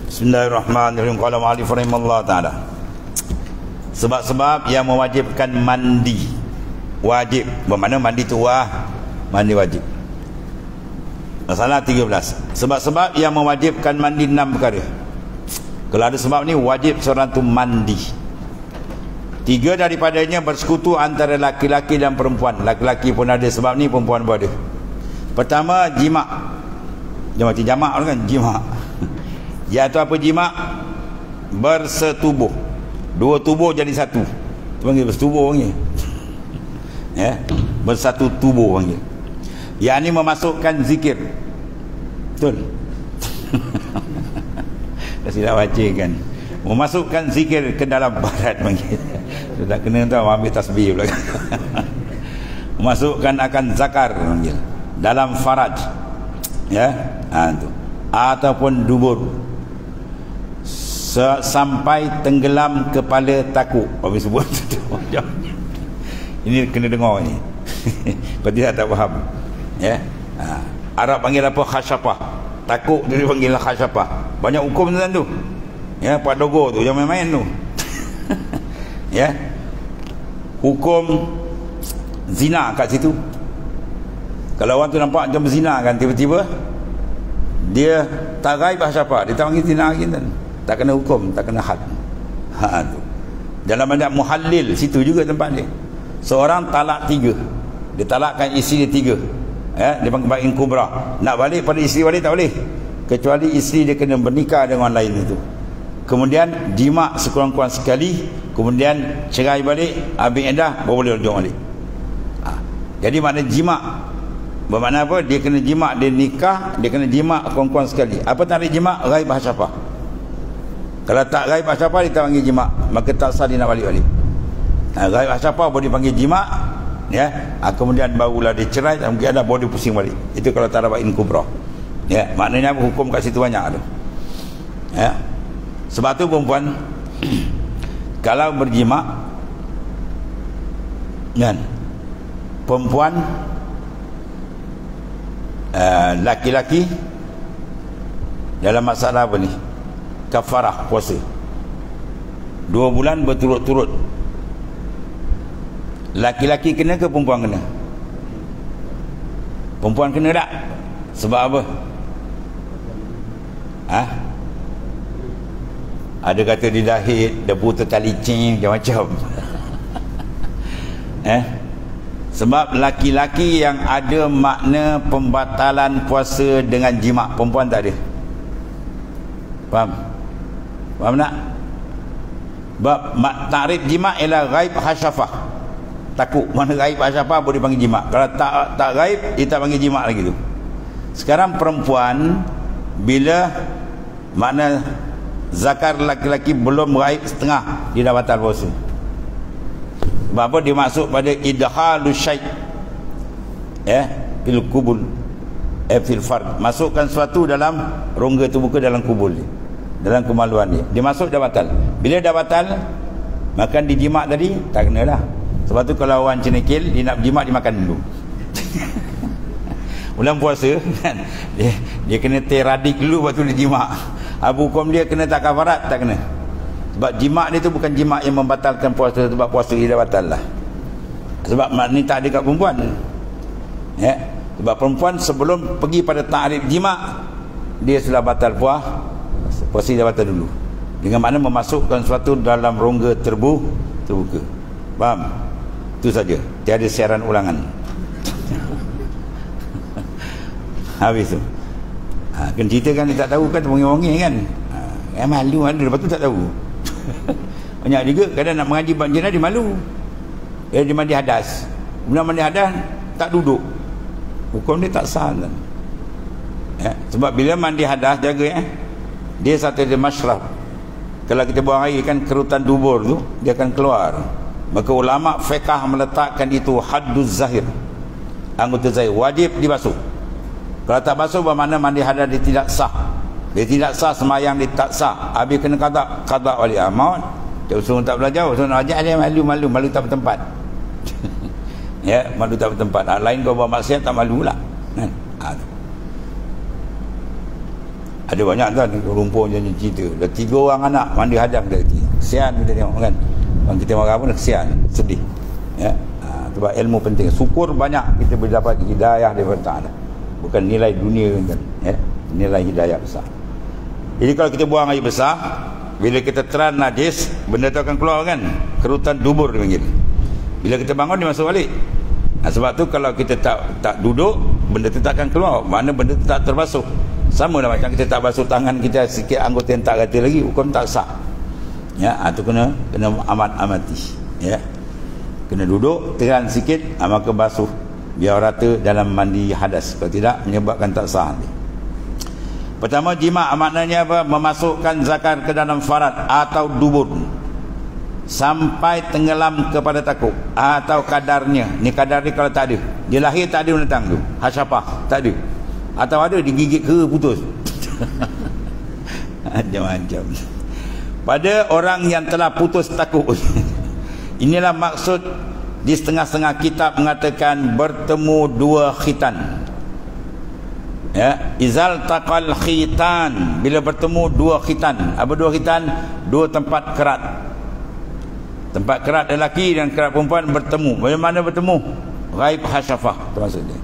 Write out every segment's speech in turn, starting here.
Bismillahirrahmanirrahim. Qala mu'allif rahimahullah ta'ala. Sebab-sebab yang mewajibkan mandi wajib. Bermakna mandi tu mandi wajib. Masalah 13. Sebab-sebab yang mewajibkan mandi 6 perkara. Kalau ada sebab ni, wajib seorang tu mandi. 3 daripadanya bersekutu antara laki-laki dan perempuan. Laki-laki pun ada sebab ni, perempuan pun ada. Pertama, jima'. Dia macam jamak kan? Jima'. Iaitu apa jima'? Bersetubuh. 2 tubuh jadi satu. Itu panggil bersetubuh panggil. Ya, bersatu tubuh panggil. Yang ni memasukkan zikir. Betul? Dah silap baca kan. Memasukkan zikir ke dalam barat panggil. Sudah kena tahu ambil tasbih pula. Memasukkan akan zakar panggil dalam faraj. Ya, tu. Ataupun dubur. Sampai tenggelam kepala takuk. Habis sebut ini kena dengar ni. Kau tidak tak faham. Ya. Arab panggil apa? Khasyafah. Takuk dia panggil khasyafah. Banyak hukum tuan tu. Ya, Pak Dogo tu jangan main-main tu. Ya. Hukum zina kat situ. Kalau orang tu nampak macam berzina kan, tiba-tiba dia tak gaib khasyafah, dia tak panggil zina lagi kan. Tak kena hukum, tak kena had. Tu. Dalam adab muhallil situ juga tempat dia. Seorang talak 3. Dia talakkan isteri dia 3. Ya, dia panggil bain kubra. Nak balik pada isteri balik tak boleh. Kecuali isteri dia kena bernikah dengan orang lain itu. Kemudian jima' sekurang-kurang sekali, kemudian cerai balik, habis iddah baru boleh rujuk balik. Jadi makna jima' bermakna apa? Dia kena jima', dia nikah, dia kena jima' kurang-kurang sekali. Apa tarik jima'? Ghaib hasyafah. Kalau tak ghaib hasyafah dia tak panggil jima', maka tak sah dia nak balik-balik. Ghaib hasyafah baru dipanggil jima', ya. Kemudian barulah dia cerai, mungkin ada baru dia pusing balik. Itu kalau tak dapat in kubra. Ya, maknanya hukum kat situ banyak tu. Ya. Sebab tu perempuan kalau berjima' kan, perempuan laki-laki dalam masalah apa ni? Kafarah puasa 2 bulan berturut-turut. Laki-laki kena ke perempuan kena? Perempuan kena tak? Sebab apa? Ada kata dia dahid, debu tertalicing, macam-macam. Sebab laki-laki yang ada makna pembatalan puasa dengan jima', perempuan tak ada. Faham? Faham tak? Takrif jima' ialah ghaib hasyafah. Takut mana ghaib hasyafah boleh panggil jima'. Kalau tak ghaib, dia tak panggil jima' lagi tu. Sekarang perempuan bila makna zakar laki-laki belum ghaib setengah, dia dah batal puasa. Sebab apa? Dia masuk pada idhalus syai' fil kubul fil fard. Masukkan sesuatu dalam rongga tubuh ke dalam kubul dia, dalam kemaluan dia. Dia masuk dah batal. Bila dah batal, makan dijimak tadi tak kena lah. Sebab tu kalau orang cenekil dia nak berjimak, dia makan dulu. Bulan puasa kan, dia kena teradik dulu lepas tu dia jimak. Hukum dia kena tak kafarat? Tak kena. Sebab jimak dia tu bukan jimak yang membatalkan puasa, sebab puasa dia dah batal lah. Sebab ni tak ada kat perempuan. Ya. Sebab perempuan sebelum pergi pada ta'rif jimak, dia sudah batal puasa dia batal dulu. Dengan makna memasukkan sesuatu dalam rongga terbuka. Faham? Itu saja. Tiada siaran ulangan. Habis tu. Kan cerita kan dia tak tahu kan, terbongeng-bongeng kan. Malu ada, lepas tu tak tahu. Banyak juga kadang nak mengaji banjir dia malu. Dia mandi hadas. Kemudian mandi hadas tak duduk. Hukum dia tak sah kan. Ya, sebab bila mandi hadas jaga dia satu dia masyraf. Kalau kita buang air kan, kerutan dubur tu dia akan keluar. Maka ulama fiqh meletakkan itu hadduz zahir. Anggota zahir wajib dibasuh. Kalau tak basuh bermakna mandi hadas dia tidak sah. Dia tidak sah, semayang dia tak sah. Habis kena qada wali amal. Dia usul tak belajar, usul nak ajar dia malu tak bertempat. Ya, malu tak bertempat. Lain kau buat maksiat tak malu pula. Ada banyak tuan rumpun je cerita. Dah 3 orang anak mandi hadam dia. Kesian kita tengok kan. Kalau kita marah pun kesian, sedih. Ya. Sebab ilmu penting. Syukur banyak kita boleh dapat hidayah daripada Ta'ala. Bukan nilai dunia kan. Ya. Nilai hidayah besar. Jadi kalau kita buang air besar, bila kita teran najis, benda tu akan keluar kan. Kerutan dubur dia panggil. Bila kita bangun dia masuk balik. Sebab tu kalau kita tak duduk, benda tu tak akan keluar. Mana benda tu tak terbasuh. Sama lah macam kita tak basuh tangan kita sikit anggota yang tak kata lagi, hukum tak sah. Ya, tu kena amat-amati. Ya. Kena duduk, teran sikit, maka basuh biar rata dalam mandi hadas. Kalau tidak menyebabkan tak sah. Pertama, jima' maknanya apa? Memasukkan zakar ke dalam farad atau dubur sampai tenggelam kepada takuk atau kadarnya. Ni kadar ni kalau tak ada, dia lahir tak ada menentang tu, hasyapah tak ada, atau ada digigit ke putus. Macam-macam pada orang yang telah putus takuk. Inilah maksud di setengah-setengah kitab mengatakan bertemu 2 khitan. Ya, izal taqal khitan, bila bertemu 2 khitan. Apa 2 khitan? 2 tempat kerat. Tempat kerat lelaki dan kerat perempuan bertemu. Bagaimana bertemu? Ghaib hasyafah, itu maksudnya.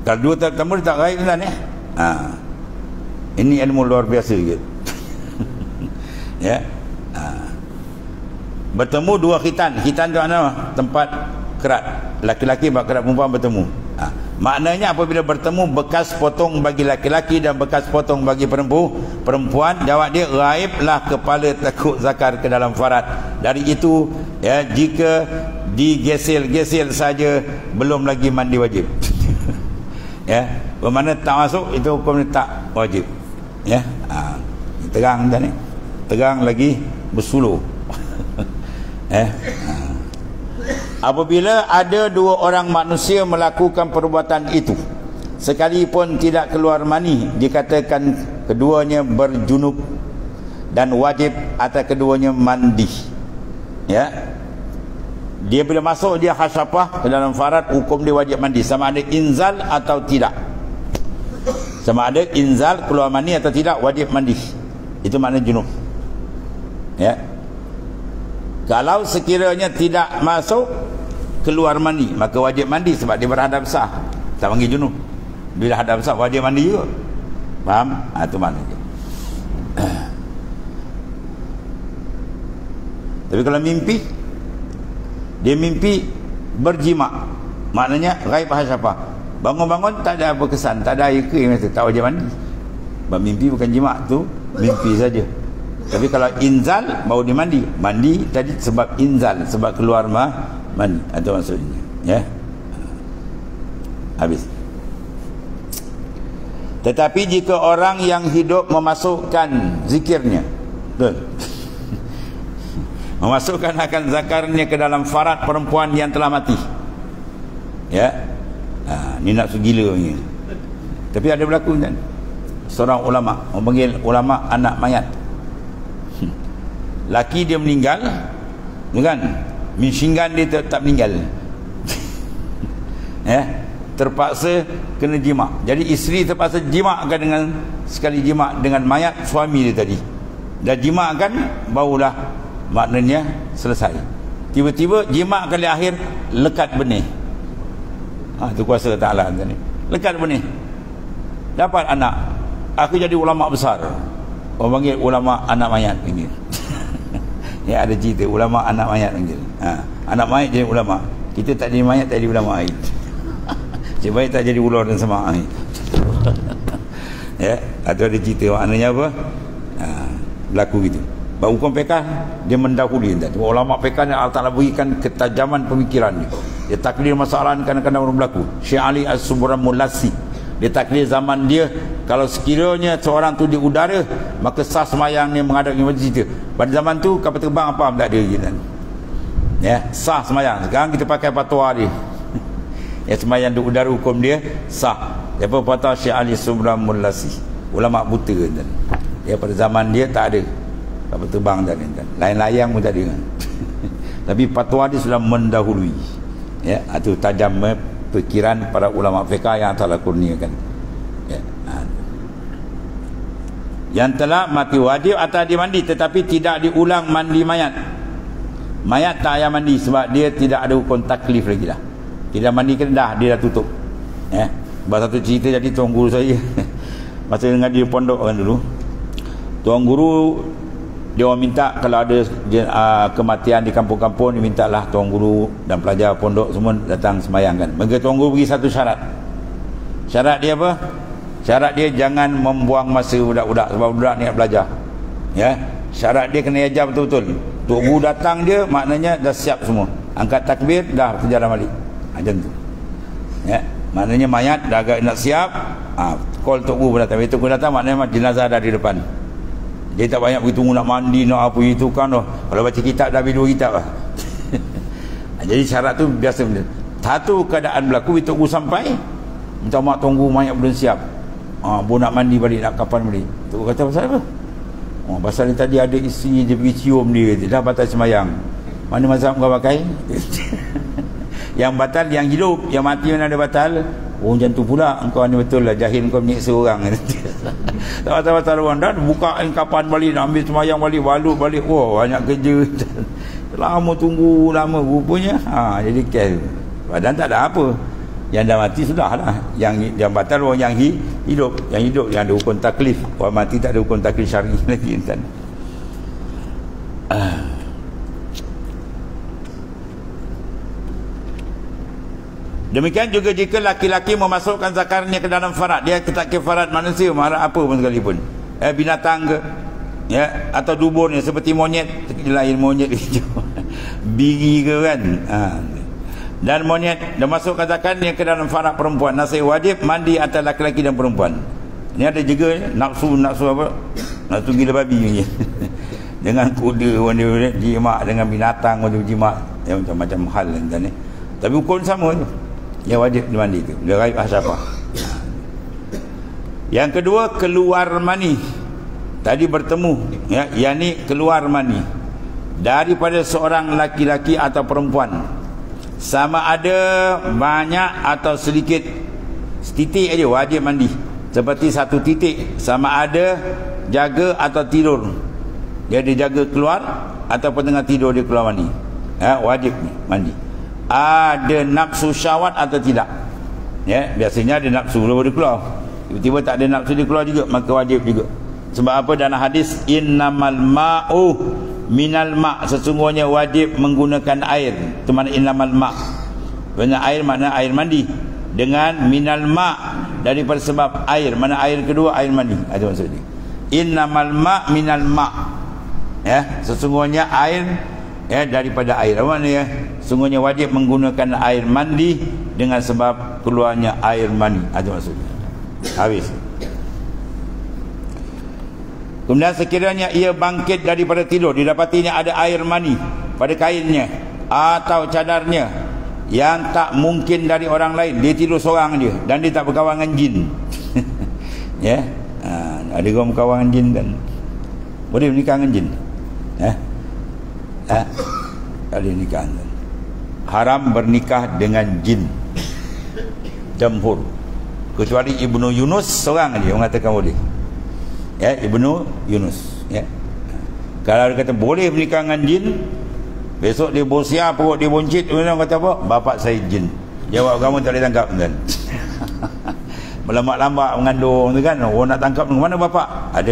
Kalau 2 bertemu dia tak ghaib kan ya? Ini ilmu luar biasa gitu. Ya. Bertemu 2 khitan. Khitan tu mana? Tempat kerat. Laki-laki dan kerat perempuan bertemu. Maknanya apabila bertemu bekas potong bagi laki-laki dan bekas potong bagi perempuan, jawab dia ghaiblah kepala takuk zakar ke dalam farad. Dari itu ya, jika digesel-gesel saja belum lagi mandi wajib. Ya, bermakna tak masuk itu hukumnya tak wajib. Ya, terang dah ni. Terang lagi bersuluh. Apabila ada 2 orang manusia melakukan perbuatan itu, sekalipun tidak keluar mani, dikatakan keduanya berjunub dan wajib atas keduanya mandi. Ya, dia bila masuk dia hasyapah ke dalam farad, hukum dia wajib mandi, sama ada inzal atau tidak. Sama ada inzal keluar mani atau tidak, wajib mandi. Itu makna junub. Ya. Kalau sekiranya tidak masuk keluar mani, maka wajib mandi sebab dia berhadap sah. Tak panggil junub. Bila hadap sah wajib mandi juga. Faham? Itu maknanya. Tapi kalau mimpi, dia mimpi berjima', maknanya ghaib hasyafah. Bangun-bangun tak ada apa kesan, tak ada air ke, tak wajib mandi. Sebab mimpi bukan jima' tu, mimpi saja. Tapi kalau inzal baru dia mandi. Mandi tadi sebab inzal, sebab keluar mandi. Itu maksudnya. Ya. Habis. Tetapi jika orang yang hidup memasukkan zikirnya, betul, memasukkan akan zakarnya ke dalam farad perempuan yang telah mati. Ya. Ni nak segila ni. Tapi ada berlaku kan? Seorang ulama, orang panggil ulama anak mayat. Laki dia meninggal, bukan? Minsinggan dia tak meninggal. Ya, terpaksa kena jima'. Jadi isteri terpaksa jima'kan dengan sekali jima' dengan mayat suami dia tadi. Dah jima'kan barulah maknanya selesai. Tiba-tiba jima' kali akhir lekat benih. Itu kuasa Ta'ala tadi. Lekat benih. Dapat anak. Aku jadi ulama besar. Orang panggil ulama anak mayat ini. Ya, ada cerita ulama anak mayat panggil. Anak mayat jadi ulama. Kita tak jadi mayat, tak jadi ulama. Sebaik tak jadi ular dan semak. Ya, atau ada cerita maknanya apa? Berlaku gitu. Bahawa hukum fiqh dia mendahului tadi. Ulama fiqh ni Allah Taala berikan ketajaman pemikirannya. Dia takdir masalah kadang-kadang berlaku. Syekh Ali As-Subramulasi, dia takdir zaman dia, kalau sekiranya seorang tu di udara, maka sah semayang ni menghadap ke masjid. Pada zaman tu kapal terbang apa tak ada gitu. Ya, sah semayang. Sekarang kita pakai fatwa dia. Ya, semayang di udara hukum dia sah. Apa fatwa Syekh Ali Subramulasi, ulama buta kan. Ya, pada zaman dia tak ada kapal terbang dan lain layang pun tak ada. Tapi fatwa dia sudah mendahului. Ya, itu tajam fikiran para ulama fiqh yang telah kurniakan. Ya. yang telah mati wajib atas dia mandi, tetapi tidak diulang mandi mayat. Mayat tak payah mandi sebab dia tidak ada hukum taklif lagi dah. Tidak mandi kan dah, dia dah tutup. Sebab satu cerita jadi tuan guru saya masa dengan dia pondok kan dulu, tuan guru dia orang minta kalau ada kematian di kampung-kampung, dia mintalah tuan guru dan pelajar pondok semua datang sembahyang kan. Maka tuan guru bagi satu syarat. Syarat dia apa? Syarat dia jangan membuang masa budak-budak, sebab budak ni nak belajar. Syarat dia kena ajar betul-betul. Tok guru datang dia maknanya dah siap semua. Angkat takbir dah terjalan balik. Macam tu. Maknanya mayat dah agak nak siap, call tok guru datang. Tok guru datang maknanya jenazah dah di depan. Dia tak banyak begitu nak mandi nak apa itu kan. Kalau baca kitab dah habis 2 kitab lah. Jadi syarat tu biasa benda. Satu keadaan berlaku tok guru sampai, minta mak tunggu mayat belum siap. Bu nak mandi balik, nak kapan balik. Tok kata pasal apa? Pasal ni tadi ada isteri dia pergi cium dia, dah batal sembahyang. Mana mazhab kau pakai? Yang batal yang hidup, yang mati mana ada batal? Macam tu pula engkau ni betul lah, jahil kau menyiksa orang. Tak batal orang dah buka kapan balik, nak ambil sembahyang balik, balut balik. Banyak kerja. Lama tunggu lama rupanya. Jadi kes. Padahal tak ada apa. Yang dah mati sudahlah. Yang batal orang yang hidup. Yang hidup yang ada hukum taklif. Orang mati tak ada hukum taklif syar'i lagi. Demikian juga jika laki-laki memasukkan zakarnya ke dalam farad, dia tak kira farad manusia, marah apa pun sekalipun, binatang ke, atau duburnya seperti monyet, lahir monyet hijau, biri ke kan, dan monyet, dan masukkan zakarnya ke dalam farad perempuan, nasi wajib mandi atas laki-laki dan perempuan. Ini ada juga nafsu apa, nafsu gila babi ni. Dengan kuda warna jimat, dengan binatang warna jimat, macam-macam hal dan ni. Tapi hukum sama tu. Yang wajib dimandi tu. Dia raib asyafah. Yang kedua, keluar mani. Tadi bertemu, yang ni keluar mani daripada seorang laki-laki atau perempuan, sama ada banyak atau sedikit, setitik aja wajib mandi. Seperti 1 titik, sama ada jaga atau tidur, dia dijaga keluar ataupun tengah tidur dia keluar mani, wajib mandi. Ada nafsu syahwat atau tidak, biasanya ada nafsu baru dia keluar, tiba-tiba tak ada nafsu dia keluar juga, maka wajib juga. Sebab apa? Dalam hadis innamal ma'u minal ma', sesungguhnya wajib menggunakan air. Itu makna innamal ma', makna air, makna air mandi, dengan minal ma' daripada sebab air, mana air kedua air mandi, itu maksudnya innamal ma' minal ma', sesungguhnya air daripada air. Apa maknanya? Sungguhnya wajib menggunakan air mandi dengan sebab keluarnya air mani. Itu maksudnya. Habis. Kemudian sekiranya ia bangkit daripada tidur, didapatinya ada air mani pada kainnya atau cadarnya yang tak mungkin dari orang lain, dia tidur seorang dia dan dia tak berkawan dengan jin. Ada orang berkawan dengan jin kan, boleh menikah dengan jin? Tak boleh nikah. Haram bernikah dengan jin, jamhur, kecuali Ibnu Yunus seorang dia mengatakan boleh. Ibnu Yunus, kalau dia kata boleh menikah dengan jin, besok dia bosia perut dia buncit, orang kata apa? Bapak saya jin. Jawab kamu tak boleh tangkap kan. Melambat-lambat mengandung tu kan, orang nak tangkap mana bapak? Ada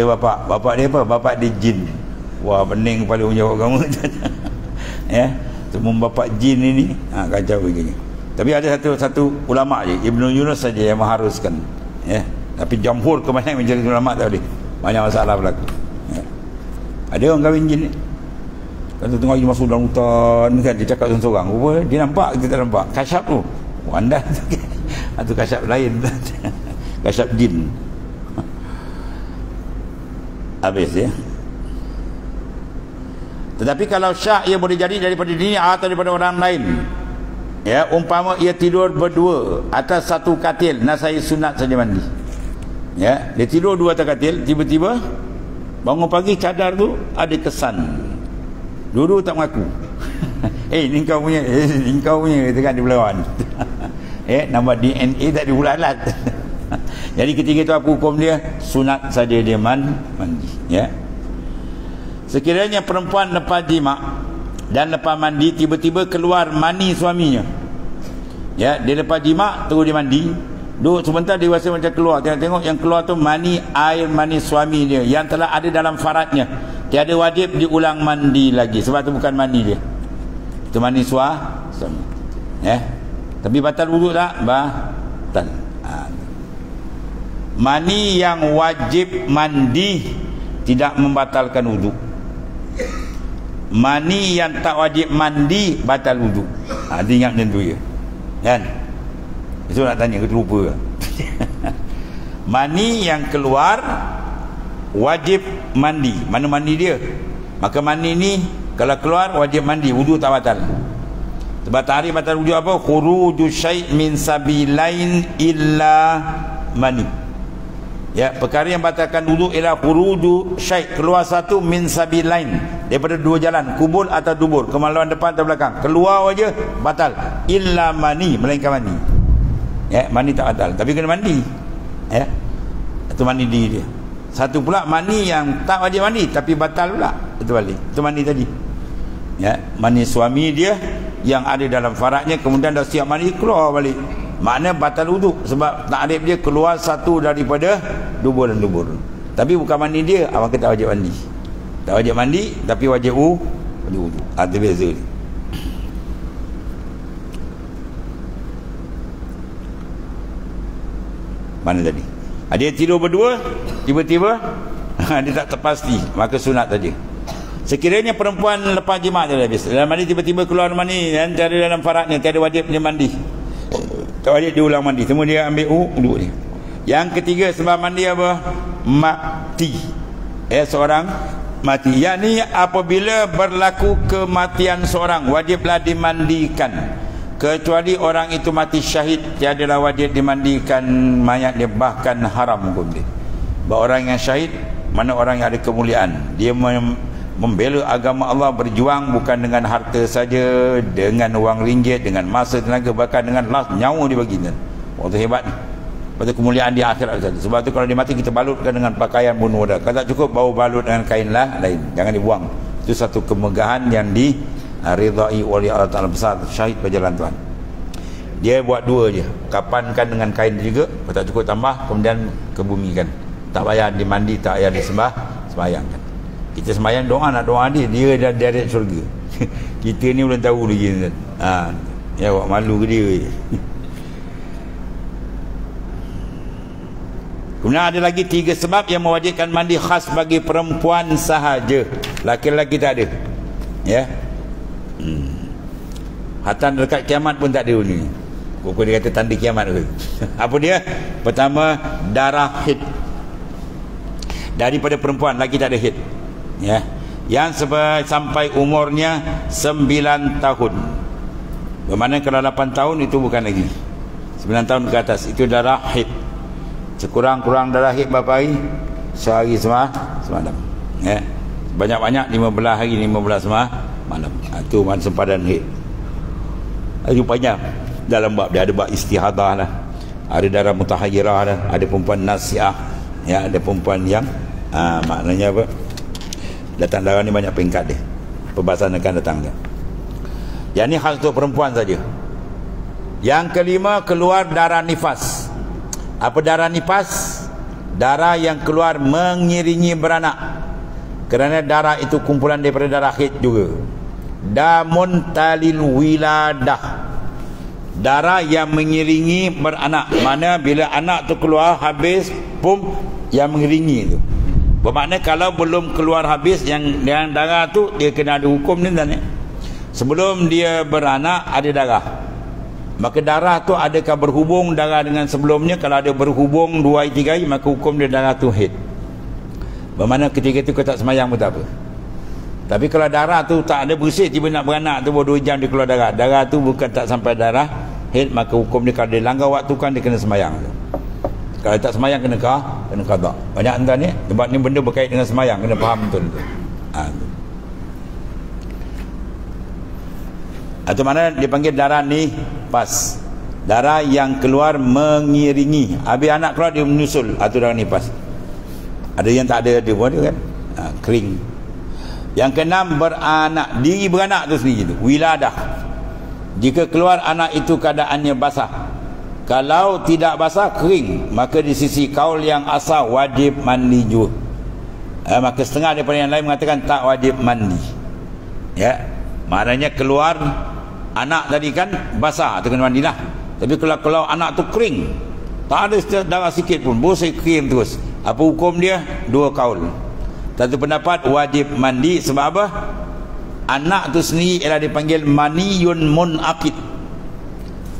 bapak dia apa? Bapak dia jin. Wah, pening kepala jawab kamu. Semua bapak jin ini kacau begini. Tapi ada satu ulama je, Ibnu Yunus saja yang mengharuskan, tapi jamhur kebanyakan menjadi ulama tak boleh, banyak masalah berlaku. Ada orang kahwin jin ni, kan tengok dia masuk dalam hutan kan, dia cakap seorang-seorang, rupa dia nampak, kita tak nampak, kasyaf tu anda tu kasyaf lain. Kasyaf jin. Habis Tetapi kalau syak ia boleh jadi daripada diri atau daripada orang lain. Umpama ia tidur berdua atas satu katil, nasai sunat saja mandi. Dia tidur 2 atas katil, tiba-tiba bangun pagi cadar tu ada kesan. Dulu tak mengaku. Ni kau punya, kau punya, kata kan dia berlawan. Nama DNA tak dibulalat. Jadi ketika itu apa hukum dia? Sunat saja dia mandi, ya. Sekiranya perempuan lepas jima dan lepas mandi tiba-tiba keluar mani suaminya, ya, dia lepas jima terus dia mandi, duduk sebentar dia rasa macam keluar, tengok yang keluar tu air mani suami dia yang telah ada dalam faradnya, tiada wajib diulang mandi lagi sebab tu bukan mani dia, itu mani suami, ya. Tapi batal wuduk tak? Batal. Mani yang wajib mandi tidak membatalkan wuduk. Mani yang tak wajib mandi batal wuduk. Dia ingat macam tu ya, kan? Itu nak tanya, kita lupa. Mani yang keluar wajib mandi. Mana mandi dia? Maka mani ni kalau keluar wajib mandi, wuduk tak batal. Sebab tarikh batal wuduk apa? Khuruju syai' min sabilain illa mani. Ya, perkara yang batalkan wuduk ialah khuruju syai', keluar satu min sabilain, daripada dua jalan, kubul atau dubur, kemaluan depan atau belakang, keluar aja batal, illa mani, melainkan mani. Ya, mani tak batal, tapi kena mandi. Ya, itu mani diri dia. Satu pula mani yang tak wajib mandi tapi batal pula, itu balik, itu mani tadi. Ya, mani suami dia yang ada dalam faradnya, kemudian dah siap mandi keluar balik, makna batal wuduk sebab takrif dia keluar satu daripada dubur dan dubur. Tapi bukan mandi dia, awak kata wajib mandi. Tak wajib mandi tapi wajib wuduk. Ada beza ni. Mana tadi? Dia tidur berdua, tiba-tiba dia tak terpasti, maka sunat saja. Sekiranya perempuan lepas jima' dia habis, dalam mandi tiba-tiba keluar mani dan tiada dalam faradnya, tiada wajib dia mandi, tak wajib diulang mandi, semua dia ambil wuduk dia. Yang ketiga sebab mandi apa? Mati. Seorang mati, yakni apabila berlaku kematian seorang wajiblah dimandikan, kecuali orang itu mati syahid, tiadalah wajib dimandikan mayat dia, bahkan haram hukum dia. Bahawa orang yang syahid, mana orang yang ada kemuliaan, dia membela agama Allah, berjuang bukan dengan harta saja, dengan wang ringgit, dengan masa, tenaga, bahkan dengan nyawa dia bagi. Waktu hebat ni, waktu kemuliaan di akhirat saja. Sebab tu kalau dia mati kita balutkan dengan pakaian bunuh dah. Kalau tak cukup baru balut dengan kain lah lain, jangan dibuang. Itu satu kemegahan yang diridai oleh Allah Ta'ala besar. Syahid berjalan Tuhan, dia buat dua je, kapankan dengan kain juga, kalau tak cukup tambah, kemudian kebumikan. Tak payah dimandi, tak payah sembahyangkan. Kita sembahyang doa, nak doa dia dah direct syurga. Kita ni belum tahu lagi. Ya, buat malu ke dia. Kemudian ada lagi 3 sebab yang mewajibkan mandi khas bagi perempuan sahaja, laki-laki tak ada. Ya. Hatan dekat kiamat pun tak ada ni. Pokok dia kata tanda kiamat ke. Apa dia? Pertama, darah haid. Daripada perempuan, laki tak ada haid. Ya, yang sampai umurnya 9 tahun. Bermakna kalau 8 tahun itu bukan lagi. 9 tahun ke atas itu darah haid. Sekurang-kurang darah haid berapa hari? Sehari semalam. Ya, banyak-banyak 15 hari, 15 malam. Itu sempadan haid. Rupanya dalam bab dia ada bab istihadah lah, ada darah mutahayyirah lah, ada perempuan nasiah, ya, ada perempuan yang maknanya apa? Datang darah ni banyak peringkat dia. Perbahasan akan datang dia. Yang ni khas untuk perempuan saja. Yang kelima, keluar darah nifas. Apa darah nifas? Darah yang keluar mengiringi beranak. Kerana darah itu kumpulan daripada darah haid juga. Damun talil wiladah, darah yang mengiringi beranak. Mana bila anak tu keluar habis, pum, yang mengiringi tu. Bermakna kalau belum keluar habis yang darah tu, dia kena ada hukum ni dan sebelum dia beranak ada darah. Maka darah tu adakah berhubung darah dengan sebelumnya? Kalau ada berhubung 2 hari 3 hari, maka hukum dia darah tu haid. Bermakna ketika itu kau tak semayang pun tak apa. Tapi kalau darah tu tak ada bersih, tiba nak beranak tu baru 2 jam dia keluar darah, darah tu bukan tak sampai darah haid, maka hukum dia kalau dia langgar waktu kan dia kena semayang. Kalau tak semayang kena qada. Banyak tuan ni, sebab ni benda berkait dengan semayang, kena faham betul tu. Atau mana dia panggil darah ni pas. Darah yang keluar mengiringi. Habis anak keluar dia menyusul. Itu darah nifas. Ada yang tak ada pun dia kan. Kering. Yang keenam, beranak. Diri beranak tu sendiri tu. Wiladah. Jika keluar anak itu keadaannya basah. Kalau tidak basah, kering. Maka di sisi kaul yang asal wajib mandi juga. Maka setengah daripada yang lain mengatakan tak wajib mandi. Ya. Maknanya keluar anak tadi kan basah, tu kena mandilah. Tapi kalau anak tu kering, tak ada darah sikit pun, bosai kering terus. Apa hukum dia? Dua kaul. Satu pendapat wajib mandi. Sebab apa? Anak tu sendiri ialah dipanggil maniyun munaqid.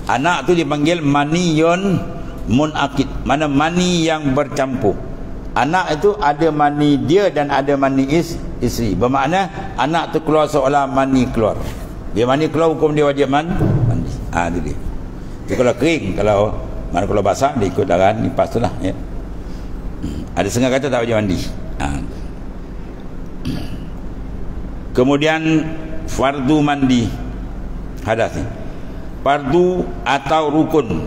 Anak tu dipanggil maniyun munaqid. Mana mani yang bercampur. Anak itu ada mani dia dan ada mani isteri. Bermakna anak tu keluar seolah mani keluar. Dia mani keluar, hukum dia wajib mandi. Itu dia. Itu kalau kering. Kalau basah dia ikut darah nifas tu lah, ya. Ada setengah kata tak wajib mandi. Kemudian fardu mandi hadas ni. Fardu atau rukun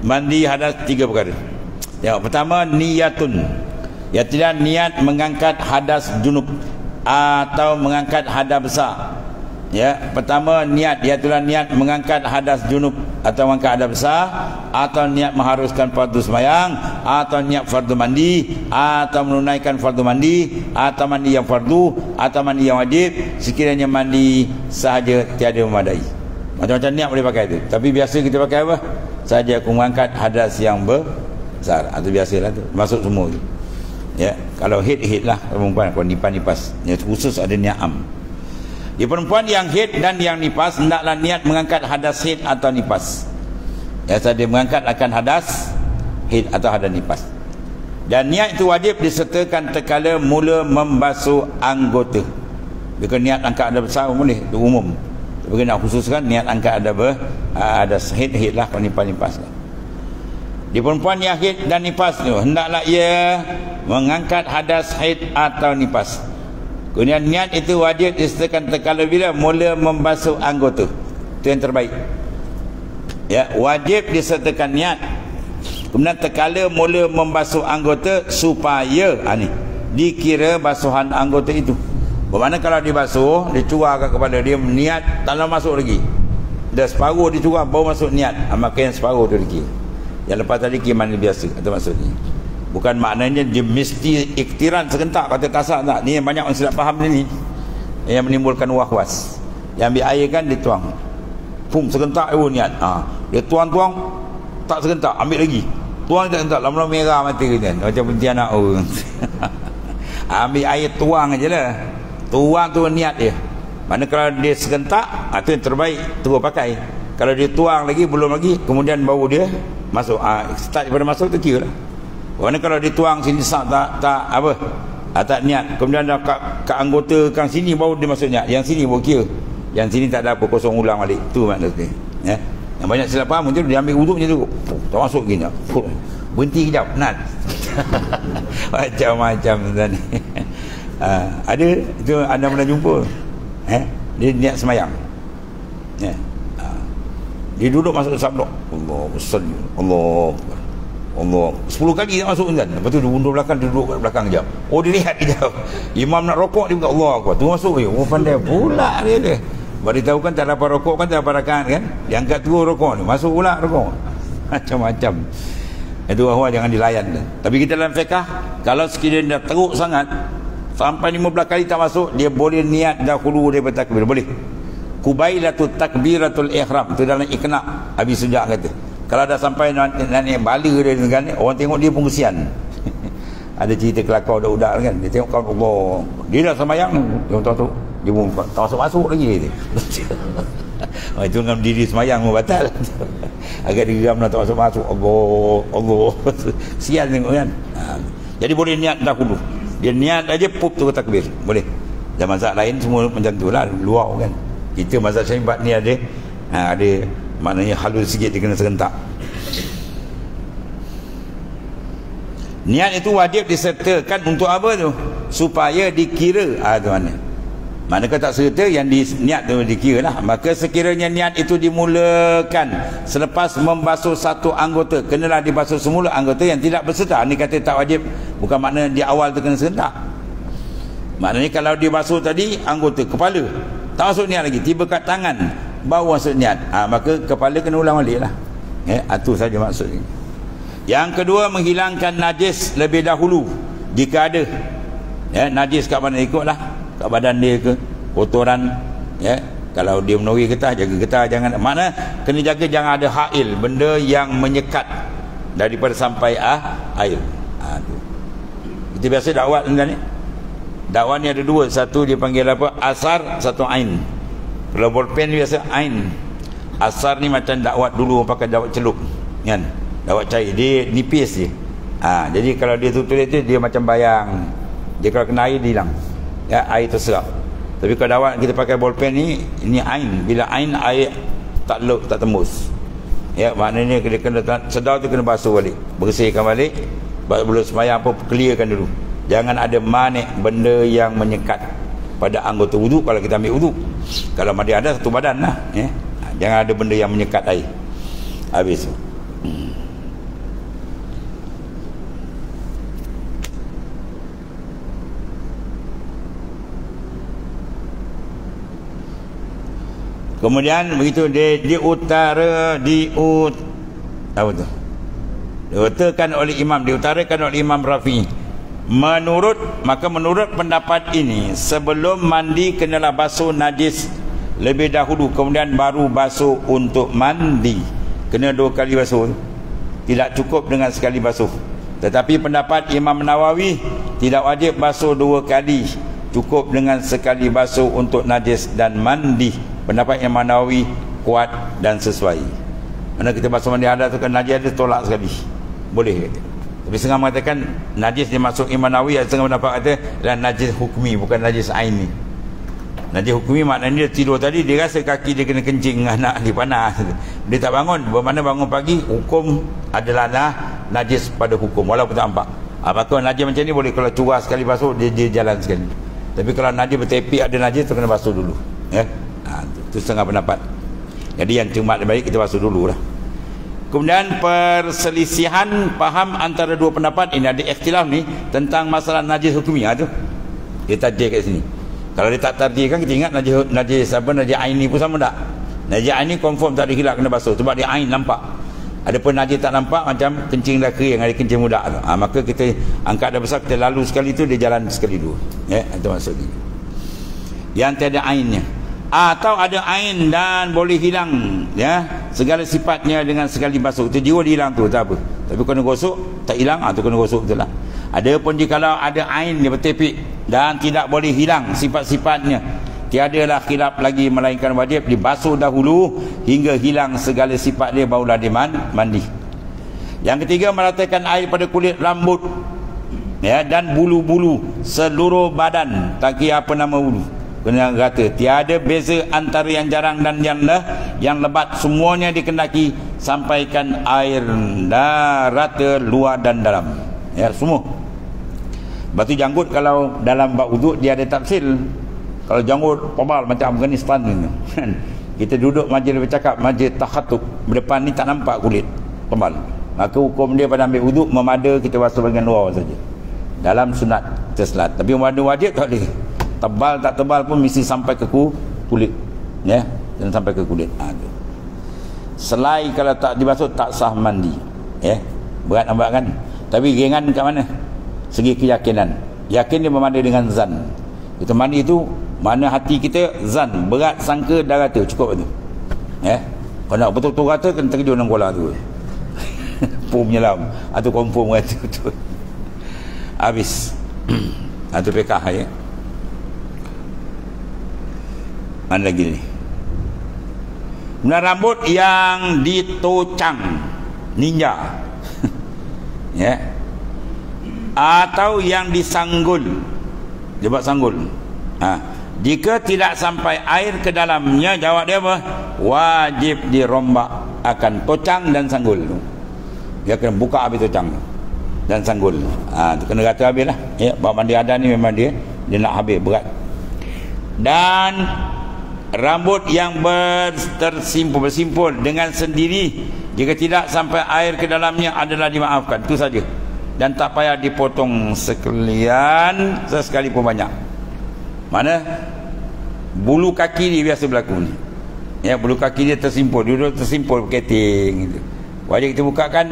mandi hadas 3 perkara. Yang pertama, niyatun. Ya, tidak niat mengangkat hadas junub atau mengangkat hadas besar. Ya, pertama niat, iaitulah niat mengangkat hadas junub atau mengangkat hadas besar, atau niat mengharuskan fardu sembahyang, atau niat fardu mandi, atau menunaikan fardu mandi, atau mandi yang fardu, atau mandi yang wajib. Sekiranya mandi sahaja tiada memadai. Macam-macam niat boleh pakai itu. Tapi biasa kita pakai apa? Sahaja aku mengangkat hadas yang besar. Itu biasalah tu. Masuk semua tu. Ya, kalau head lah perempuan, kalau nipas. Yang khusus ada niat am. Di perempuan yang head dan yang nifas, hendaklah niat mengangkat hadas head atau nifas. Ya, saya mengangkat akan hadas head atau hadas nifas. Dan niat itu wajib disertakan tekala mula membasuh anggota. Bukan niat angkat hadas besar boleh, itu umum. Tapi nak khususkan niat angkat hadas head lah, kalau nifas lah. Di perempuan yang haid dan nifas tu, hendaklah ia mengangkat hadas haid atau nifas. Kemudian niat itu wajib disertakan tekala bila mula membasuh anggota. Itu yang terbaik. Ya, wajib disertakan niat. Kemudian tekala mula membasuh anggota supaya ni dikira basuhan anggota itu. Bermakna kalau dibasuh, dicurahkan kepada dia, niat tak nak masuk lagi. Dah separuh dicurah baru masuk niat. Maka yang separuh tu lagi. Yang lepas tadi kiman biasa, itu maksudnya. Bukan maknanya dia mesti iktiran serentak, kata kasar tak. Ni yang banyak orang silap faham ni, yang menimbulkan was-was. Yang ambil air kan dituang, pum serentak niat. Dia tuang-tuang tak serentak, ambil lagi. Tuang tak serentak, lama-lama merah mata kan. Macam pontianak orang. Ambil air tuang aje lah. Tuang tu niat dia. Mana kalau dia serentak, itu yang terbaik, terus pakai. Kalau dia tuang lagi, belum lagi, kemudian baru dia masuk. Start daripada masuk tu kira lah. Kerana kalau dituang sini tak niat, kemudian dah kat anggota kang sini baru dia masuk niat, yang sini baru kira, yang sini tak ada apa, kosong ulang balik. Tu maknanya. Ya. Yang banyak silap faham tu dia ambil wuduk je tu, tak masuk gini. Berhenti kejap, nat. Macam-macam tuan ni. Ada itu anda pernah jumpa. Dia niat semayang. Ya. Dia duduk masuk sablok. Allah salli. Allah 10 kali tak masuk kan. Lepas tu dia undur belakang, dia duduk kat belakang kejap. Oh, dia lihat kejap. Imam nak rokok, dia buka Allah aku. Tu masuk je. Oh, pandai pula dia. Bagi tahu kan tak dapat rokok kan, tak dapat rakaat kan. Dia angkat terus rokok ni. Masuk pula rokok. Macam-macam. Itu ahwal jangan dilayan. Tapi kita dalam fiqh, kalau sekiranya dah teruk sangat sampai 15 kali tak masuk, dia boleh niat dahulu daripada takbir. Boleh. Kubailatul takbiratul ihram. Itu dalam Iqna' Abi Suja' kata. Kalau dah sampai nak bala dia dengan ni, orang tengok dia pun kesian. Ada cerita kelakar budak-budak kan, dia tengok kawan Allah, dia dah sembahyang, dia tahu dia pun tak masuk lagi dia. Itu dengan diri sembahyang pun batal. Agak digeram nak tak masuk Allah. Kesian tengok kan. Jadi boleh niat dahulu. Dia niat aja pup tu takbir. Boleh. Dan mazhab lain semua macam tulah, luar kan. Kita mazhab Syafi'i ni ada maknanya halus sikit dia kena serentak. Niat itu wajib disertakan untuk apa tu? Supaya dikira. Tu mana? Manakah tak serta yang niat tu dikira lah. Maka sekiranya niat itu dimulakan selepas membasuh satu anggota, kenalah dibasuh semula anggota yang tidak berserta. Ini kata tak wajib, bukan makna di awal tu kena serentak. Maknanya kalau dibasuh tadi anggota, kepala tak masuk niat lagi, tiba kat tangan baru masuk niat, maka kepala kena ulang balik lah. Itu saja maksudnya. Yang kedua, menghilangkan najis lebih dahulu jika ada. Najis kat mana ikutlah, kat badan dia ke, kotoran, kalau dia menawi getah, jaga getah, jangan, mana kena jaga jangan ada hail, benda yang menyekat daripada sampai air. Tu kita biasa dakwat ni. Dakwat ni ada dua, satu dia panggil apa, asar, satu ain. Kalau bolpen biasa ain. Asar ni macam dakwat dulu pakai dakwat celup kan, dakwat cair, dia nipis je. Jadi kalau dia tutup itu dia macam bayang, dia kalau kena air dia hilang, air terserap. Tapi kalau dakwat kita pakai bolpen ni, ini ain. Bila ain, air tak lep, tak tembus. Maknanya dia kena sedar tu kena basuh balik, bersihkan balik, belum sembahyang apa, clearkan dulu. Jangan ada manik, benda yang menyekat pada anggota wuduk. Kalau kita ambil wuduk, kalau mandi ada satu badan lah, jangan ada benda yang menyekat air. Habis tu. Kemudian begitu diutarakan oleh Imam Rafi'i. Menurut pendapat ini, sebelum mandi kenalah basuh najis lebih dahulu, kemudian baru basuh untuk mandi. Kena 2 kali basuh, tidak cukup dengan sekali basuh. Tetapi pendapat Imam Nawawi, tidak wajib basuh 2 kali, cukup dengan sekali basuh untuk najis dan mandi. Pendapat Imam Nawawi kuat dan sesuai. Mana kita basuh mandi hadas tu kan najis ada, tolak sekali, boleh. Tapi setengah mengatakan najis dimasuk Imam Nawawi, setengah pendapat kata dan najis hukmi, bukan najis aini. Najis hukmi maknanya dia tidur tadi, dia rasa kaki dia kena kencing anak dia panas, dia tak bangun. Bermakna bangun pagi, hukum adalah najis pada hukum walaupun tak nampak. Maka najis macam ni boleh, kalau curah sekali basuh dia jalan sekali. Tapi kalau najis bertepik ada najis tu kena basuh dulu. Itu setengah pendapat. Jadi yang cuma lebih baik kita basuh dulu lah. Kemudian perselisihan faham antara dua pendapat ini, ada ikhtilaf ni tentang masalah najis hukmi. Tu dia tarjih kat sini. Kalau dia tak tarjih kan kita ingat najis aini pun sama tak? Najis aini confirm tak ada khilaf kena basuh sebab dia ain nampak. Adapun najis tak nampak macam kencing dah kering, ada kencing muda tu. Maka kita angkat dah besar, kita lalu sekali tu dia jalan sekali dua. Itu maksudnya. Yang tiada ainnya. Atau ada ain dan boleh hilang segala sifatnya dengan sekali basuh. Itu jiwa dia hilang tu tak apa. Tapi kena gosok tak hilang, tu kena gosok betul lah. Adapun jika ada ain dia bertepik dan tidak boleh hilang sifat-sifatnya, tiadalah khilaf lagi melainkan wajib dibasuh dahulu hingga hilang segala sifat dia, barulah dia mandi. Yang ketiga, meratakan air pada kulit rambut dan bulu-bulu seluruh badan, tak kira apa nama bulu, kena rata. Tiada beza antara yang jarang dan yang lebat, semuanya dikendaki sampaikan air dah rata luar dan dalam, semua. Batu janggut kalau dalam bab wuduk dia ada tafsir. Kalau janggut tebal macam Afghanistan ni, kita duduk majlis bercakap, majlis takhatub, berdepan ni tak nampak kulit tebal, maka hukum dia pada ambil wuduk memada kita basuh bahagian luar saja. Dalam sunat terselat, tapi memada wajib tak boleh. Tebal tak tebal pun mesti sampai ke kulit, dan sampai ke kulit. Selai kalau tak dibasuh tak sah mandi. Berat nampak kan? Tapi ringan kat mana? Segi keyakinan. Yakin dia memada dengan zan. Kita mandi tu mana hati kita zan, berat sangka dah rata, cukup tu. Kalau nak betul-betul rata kena terjun dalam kolam tu. Pum menyelam atau confirm rata tu. Habis. Itu pekah Mana lagi ni? Rambut yang ditocang ninja. Atau yang disanggul. Dia buat sanggul. Jika tidak sampai air ke dalamnya, jawab dia apa? Wajib dirombak akan tocang dan sanggul. Dia kena buka habis tocang dan sanggul. Kena rata habis lah. Bab mandi ada ni memang dia nak habis berat. dan rambut yang bersimpul dengan sendiri, jika tidak sampai air ke dalamnya adalah dimaafkan. Itu saja, dan tak payah dipotong sekalian sesekali pun banyak. Mana bulu kaki dia biasa berlaku ni, ya, bulu kaki dia tersimpul, duduk tersimpul keting gitu. Wajib kita buka kan,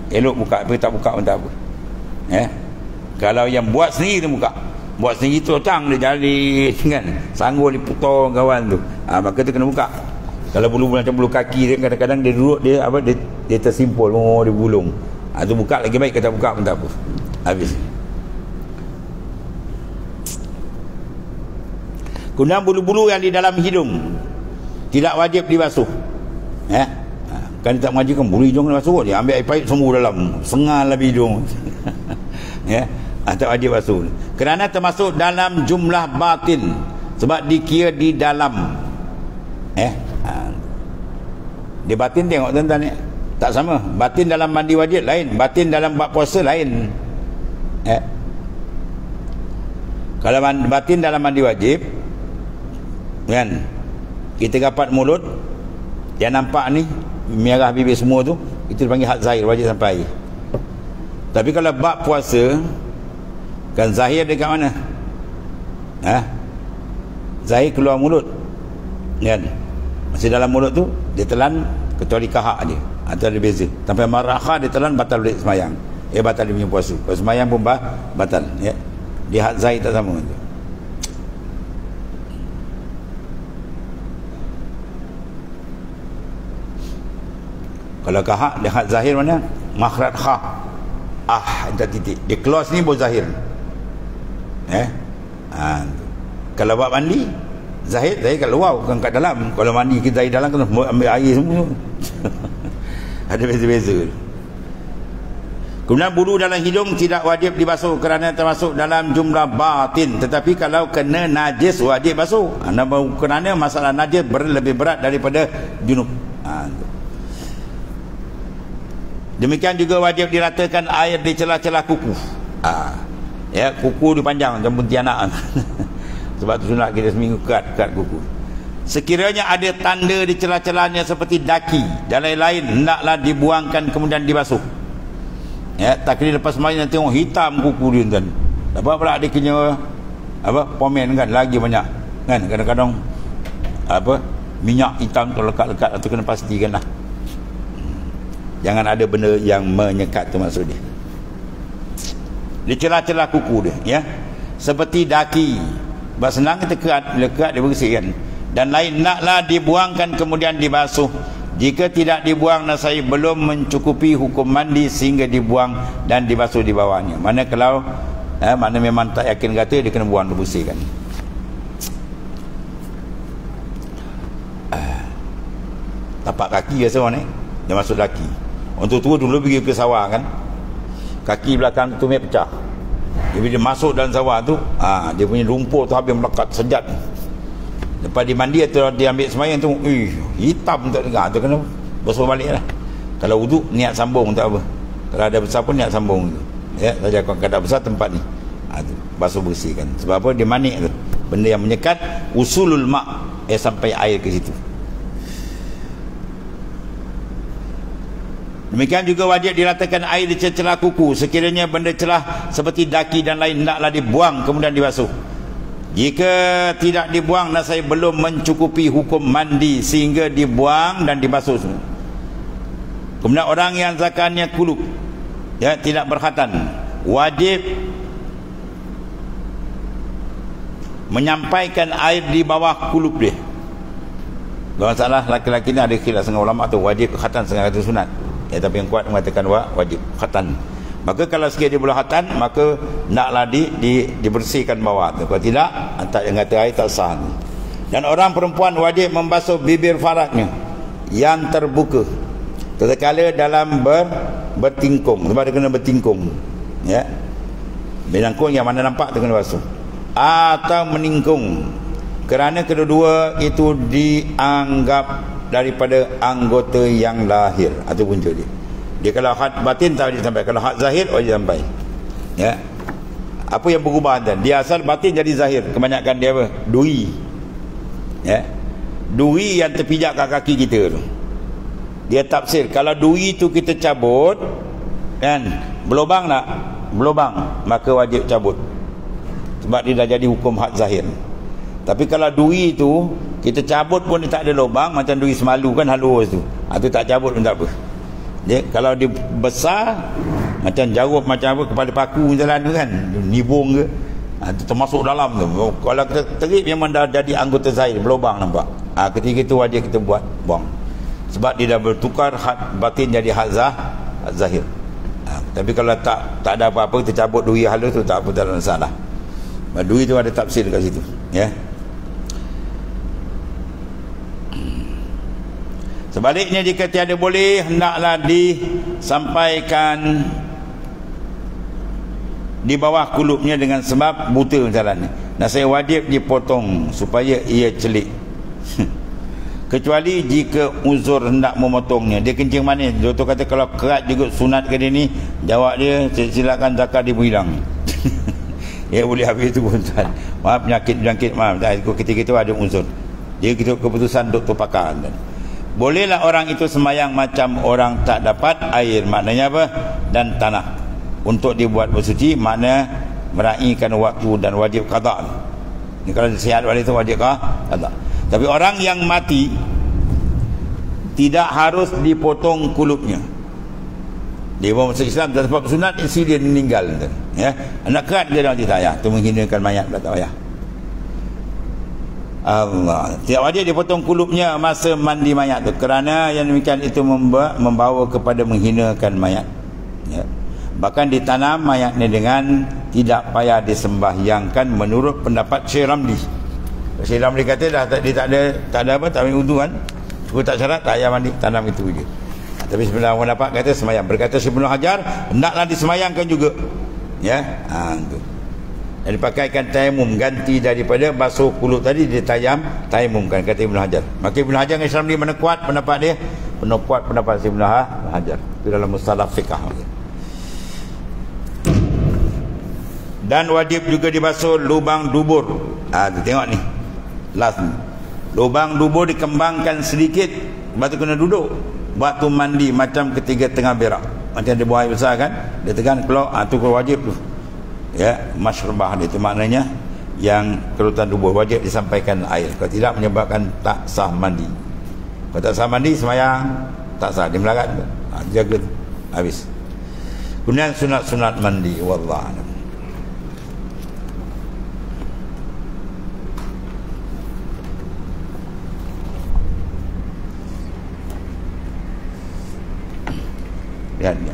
elok buka, tapi tak buka pun tak apa, ya. Kalau yang buat sendiri dia buat sendiri tu cang dia jalin kan, sanggup dipotong kawan tu, maka tu kena buka. Kalau bulu macam bulu kaki dia, kadang-kadang dia duduk, dia tersimpul, dia bulung, tu buka lagi baik, kata buka pun tak apa, habis. Kemudian bulu-bulu yang di dalam hidung tidak wajib dibasuh, ya. Kan dia tak mengajikan bulu hidung dia basuh, dia ambil air pahit semua dalam, sengal lah hidung ya, tak wajib basuh kerana termasuk dalam jumlah batin, sebab dikira di dalam, di batin. Tengok tuan-tuan, tak sama. Batin dalam mandi wajib lain, batin dalam buat puasa lain, kalau batin dalam mandi wajib kan, kita rapat mulut, dia nampak ni merah bibir semua tu, itu dipanggil had zahir, wajib sampai air. Tapi kalau bab puasa kan, zahir dekat mana? Zahir keluar mulut kan, masih dalam mulut tu dia telan, kecuali kahak dia, atau ada beza. Sampai marahah dia telan, batal balik semayang, batal dia punya puasa. Kalau semayang pun batal, ya. Dia had zahir tak sama tu. Kalau kahak dia had zahir mana? Makhraj kha, entah titik, dia keluar sini baru zahir, kalau buat mandi zahir kat luar, bukan kat dalam. Kalau mandi kita zahir dalam, kena ambil air semua ada beza-beza. Kemudian bulu dalam hidung tidak wajib dibasuh kerana termasuk dalam jumlah batin, tetapi kalau kena najis wajib basuh, kerana masalah najis lebih berat daripada junub. Demikian juga wajib diratakan air di celah-celah kuku. Ya, kuku dipanjang macam pontianak sebab tu sunat kita seminggu kat kuku. Sekiranya ada tanda di celah-celahnya seperti daki dan lain-lain, hendaklah dibuangkan kemudian dibasuh. Ya, tak kira lepas main nanti tengok hitam kuku dia tuan. Dapat pula dia kena pomen kan, lagi banyak kan, kadang-kadang minyak hitam tu lekat-lekat, atau kena pastikanlah jangan ada benda yang menyekat, tu maksud dia. Di celah-celah kuku dia, ya, seperti daki, senang kita lekat dia bersihkan, dan lain, naklah dibuangkan kemudian dibasuh. Jika tidak dibuang, nasai belum mencukupi hukum mandi sehingga dibuang dan dibasuh di bawahnya. Mana kalau mana memang tak yakin kata, dia kena buang, dibersihkan. Tapak kaki biasa mana dia masuk kaki. Untuk tua dulu pergi ke sawah kan, kaki belakang tumit pecah. Bila dia masuk dalam sawah tu, dia punya lumpur tu habis melekat sejat. Lepas dia mandi atau dia ambil semayang tu, hitam tak dengar, tu kena basuh balik lah. Kalau wuduk niat sambung tak apa, kalau ada besar pun niat sambung tu, ya, saja kalau ada besar tempat ni, basuh bersihkan. Sebab apa? Dia manik tu, benda yang menyekat usulul mak, sampai air ke situ. Demikian juga wajib diratakan air di celah kuku. Sekiranya benda celah seperti daki dan lain, hendaklah dibuang kemudian dibasuh. Jika tidak dibuang, nasai belum mencukupi hukum mandi sehingga dibuang dan dibasuh. Kemudian orang yang zakarnya kulub, ya, tidak berkhatan, wajib menyampaikan air di bawah kulub dia. Kalau salah, laki-laki ni ada khilaf, setengah ulama tu wajib khatan, setengah kata sunat. Ya, tapi yang kuat mengatakan wajib khatan. Maka kalau sekiranya dia boleh khatan, maka naklah dibersihkan bawah tu. Kalau tidak, tak yang kata air tak sah. Dan orang perempuan wajib membasuh bibir farajnya yang terbuka tatkala dalam bertingkung, sebab dia kena bertingkung, ya, bertingkung yang mana nampak tu kena basuh, atau meningkung, kerana kedua-dua itu dianggap daripada anggota yang lahir atau punca dia. Dia kalau had batin tak wajib sampai, kalau had zahir wajib sampai, ya. Apa yang berubah tuan? Dia asal batin jadi zahir. Kebanyakan dia apa? Duri. Ya. Duri yang terpijak kat kaki kita tu. Dia tafsir, kalau duri tu kita cabut kan, berlubang tak? Berlubang, maka wajib cabut. Sebab dia dah jadi hukum had zahir. Tapi kalau duri tu kita cabut pun dia tak ada lubang, macam duri semalu kan, halus tu. Tu tak cabut pun tak apa. Dia, kalau dia besar macam jarum, macam apa, kepala paku jalan tu kan, nibung ke, itu termasuk dalam tu. Kalau kita terik memang dah jadi anggota zahir, berlubang nampak. Ketika itu wajib kita buang. Sebab dia dah bertukar had batin jadi had zahir. Tapi kalau tak ada apa-apa, kita cabut duri halus tu tak apa, tak ada masalah. Duri tu ada tafsir kat situ, ya. Sebaliknya, jika tiada boleh, hendaklah disampaikan di bawah kulupnya dengan sebab buta jalannya. Saya wajib dipotong supaya ia celik. Kecuali jika uzur hendak memotongnya. Dia kencing manis. Doktor kata kalau kerat juga sunat ke dia ni, jawab dia, silakan zakat dia hilang. Ya boleh habis tu pun tuan. Maaf, penyakit maaf. Ketika itu ada uzur. Dia keputusan doktor pakar. Bolehlah orang itu sembahyang macam orang tak dapat air, maknanya apa? Dan tanah. Untuk dibuat bersuci, makna meraihkan waktu dan wajib qada. Ni kalau sihat wali itu wajib qada. Tapi orang yang mati tidak harus dipotong kulupnya. Dia masuk Islam dan sebab sunat, isi dia meninggal. Ya, anak kerat dia dah mati, tak payah. Itu menghinakan mayat, tak payah. Allah, tidak wajib dipotong kulupnya masa mandi mayat tu, kerana yang demikian itu membawa kepada menghinakan mayat. Ya. Bahkan ditanam mayatnya dengan tidak payah disembahyangkan menurut pendapat Syekh Ramli. Syekh Ramli kata dah dia tak ada apa, tak ambil wudu kan, cukup tak syarat, tak payah mandi, tanam itu je. Tapi sebenarnya orang dapat kata semayang. Berkata Syekh Ibnu Hajar, hendaklah disemayangkan juga. Ya, tu. Dan dipakaikan tayammum, ganti daripada basuh kulut tadi, dia tayammumkan, kata Ibnu Hajar. Maka Ibnu Hajar dengan Syekh Ramli mana kuat pendapat dia? Kuat pendapat Syekh Ibnu Hajar. Itu dalam mustalah fiqh. Dan wajib juga dibasuh lubang dubur. Tengok ni. Last ni. Lubang dubur dikembangkan sedikit, lepas tu kena duduk. Waktu mandi macam ketiga tengah berak. Macam dia buang air besar kan, dia tekan keluar, tu wajib tu. Ya, masyrabah itu maknanya yang kerutan dubur, wajib disampaikan air. Kalau tidak menyebabkan tak sah mandi. Kalau tak sah mandi, semayang tak sah, dia melarat. Jaga tu. Habis. Kemudian sunat-sunat mandi, wallahu a'lam. Lihat ni.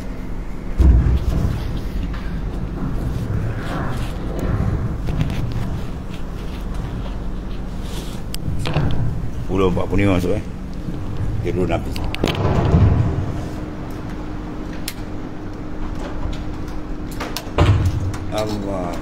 Puluh 45 masuk dia dulu Nabi. Allah.